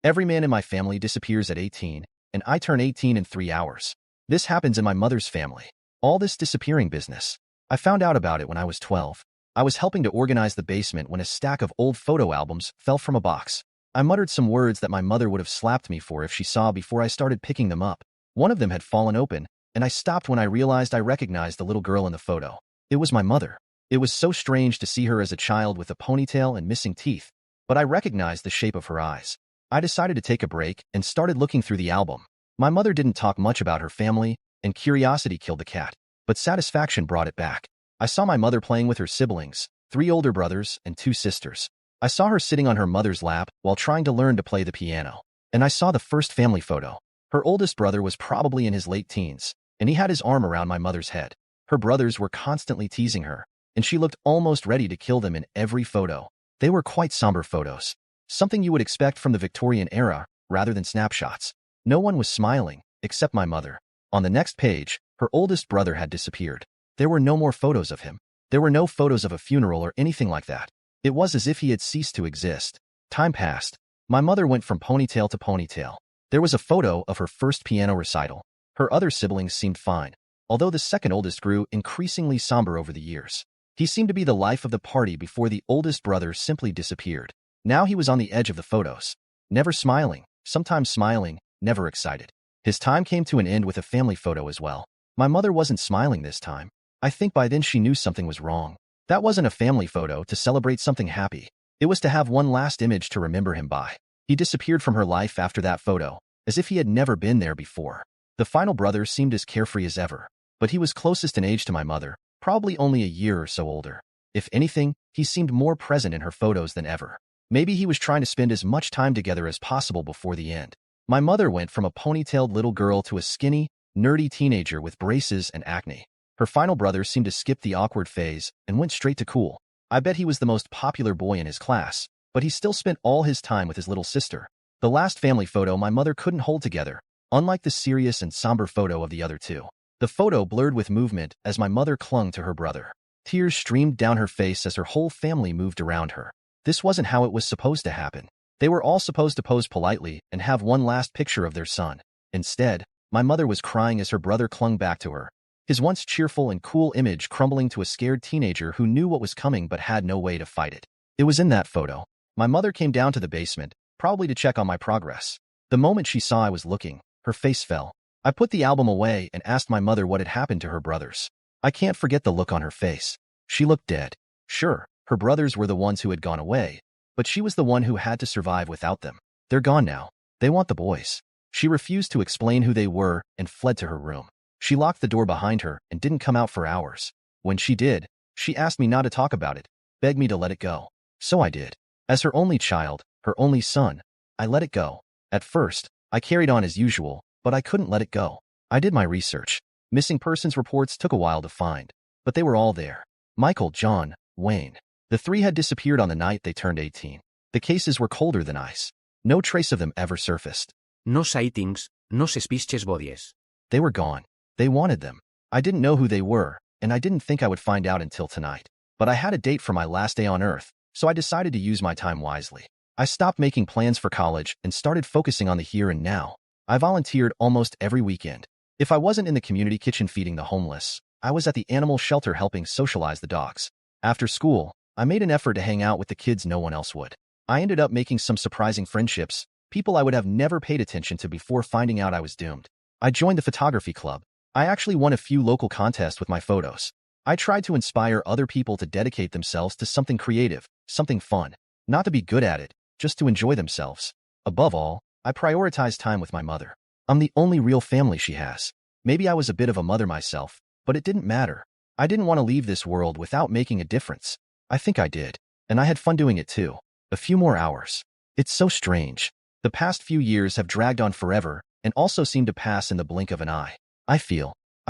Every man in my family disappears at 18, and I turn 18 in 3 hours. This happens in my mother's family. All this disappearing business. I found out about it when I was 12. I was helping to organize the basement when a stack of old photo albums fell from a box. I muttered some words that my mother would have slapped me for if she saw before I started picking them up. One of them had fallen open, and I stopped when I realized I recognized the little girl in the photo. It was my mother. It was so strange to see her as a child with a ponytail and missing teeth, but I recognized the shape of her eyes. I decided to take a break and started looking through the album. My mother didn't talk much about her family, and curiosity killed the cat, but satisfaction brought it back. I saw my mother playing with her siblings, 3 older brothers and 2 sisters. I saw her sitting on her mother's lap while trying to learn to play the piano. And I saw the first family photo. Her oldest brother was probably in his late teens, and he had his arm around my mother's head. Her brothers were constantly teasing her, and she looked almost ready to kill them in every photo. They were quite somber photos. Something you would expect from the Victorian era, rather than snapshots. No one was smiling, except my mother. On the next page, her oldest brother had disappeared. There were no more photos of him. There were no photos of a funeral or anything like that. It was as if he had ceased to exist. Time passed. My mother went from ponytail to ponytail. There was a photo of her first piano recital. Her other siblings seemed fine, although the second oldest grew increasingly somber over the years. He seemed to be the life of the party before the oldest brother simply disappeared. Now he was on the edge of the photos. Never smiling, sometimes smiling, never excited. His time came to an end with a family photo as well. My mother wasn't smiling this time. I think by then she knew something was wrong. That wasn't a family photo to celebrate something happy. It was to have one last image to remember him by. He disappeared from her life after that photo, as if he had never been there before. The final brother seemed as carefree as ever, but he was closest in age to my mother, probably only a year or so older. If anything, he seemed more present in her photos than ever. Maybe he was trying to spend as much time together as possible before the end. My mother went from a ponytailed little girl to a skinny, nerdy teenager with braces and acne. Her final brother seemed to skip the awkward phase and went straight to cool. I bet he was the most popular boy in his class, but he still spent all his time with his little sister. The last family photo my mother couldn't hold together, unlike the serious and somber photo of the other two. The photo blurred with movement as my mother clung to her brother. Tears streamed down her face as her whole family moved around her. This wasn't how it was supposed to happen. They were all supposed to pose politely and have one last picture of their son. Instead, my mother was crying as her brother clung back to her, his once cheerful and cool image crumbling to a scared teenager who knew what was coming but had no way to fight it. It was in that photo. My mother came down to the basement, probably to check on my progress. The moment she saw I was looking, her face fell. I put the album away and asked my mother what had happened to her brothers. I can't forget the look on her face. She looked dead. Sure, her brothers were the ones who had gone away, but she was the one who had to survive without them. They're gone now. They want the boys. She refused to explain who they were and fled to her room. She locked the door behind her and didn't come out for hours. When she did, she asked me not to talk about it, begged me to let it go. So I did. As her only child, her only son, I let it go. At first, I carried on as usual, but I couldn't let it go. I did my research. Missing persons reports took a while to find, but they were all there. Michael, John, Wayne. The 3 had disappeared on the night they turned 18. The cases were colder than ice. No trace of them ever surfaced. No sightings, no suspicious bodies. They were gone. They wanted them. I didn't know who they were, and I didn't think I would find out until tonight. But I had a date for my last day on Earth, so I decided to use my time wisely. I stopped making plans for college and started focusing on the here and now. I volunteered almost every weekend. If I wasn't in the community kitchen feeding the homeless, I was at the animal shelter helping socialize the dogs. After school, I made an effort to hang out with the kids no one else would. I ended up making some surprising friendships, people I would have never paid attention to before finding out I was doomed. I joined the photography club. I actually won a few local contests with my photos. I tried to inspire other people to dedicate themselves to something creative, something fun, not to be good at it, just to enjoy themselves. Above all, I prioritized time with my mother. I'm the only real family she has. Maybe I was a bit of a mother myself, but it didn't matter. I didn't want to leave this world without making a difference. I think I did, and I had fun doing it too. A few more hours. It's so strange. The past few years have dragged on forever and also seem to pass in the blink of an eye. I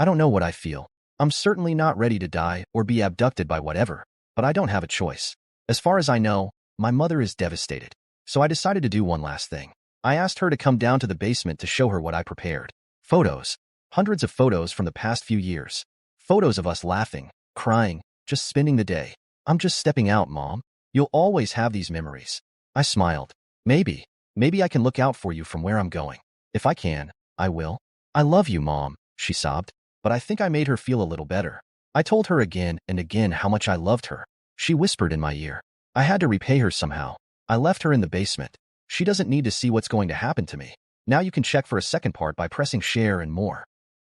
don't know what I feel. I'm certainly not ready to die or be abducted by whatever, but I don't have a choice. As far as I know, my mother is devastated. So I decided to do one last thing. I asked her to come down to the basement to show her what I prepared. Photos. Hundreds of photos from the past few years. Photos of us laughing, crying, just spending the day. I'm just stepping out, Mom. You'll always have these memories. I smiled. Maybe. Maybe I can look out for you from where I'm going. If I can, I will. I love you, Mom, she sobbed. But I think I made her feel a little better. I told her again and again how much I loved her. She whispered in my ear. I had to repay her somehow. I left her in the basement. She doesn't need to see what's going to happen to me. Now you can check for a second part by pressing share and more.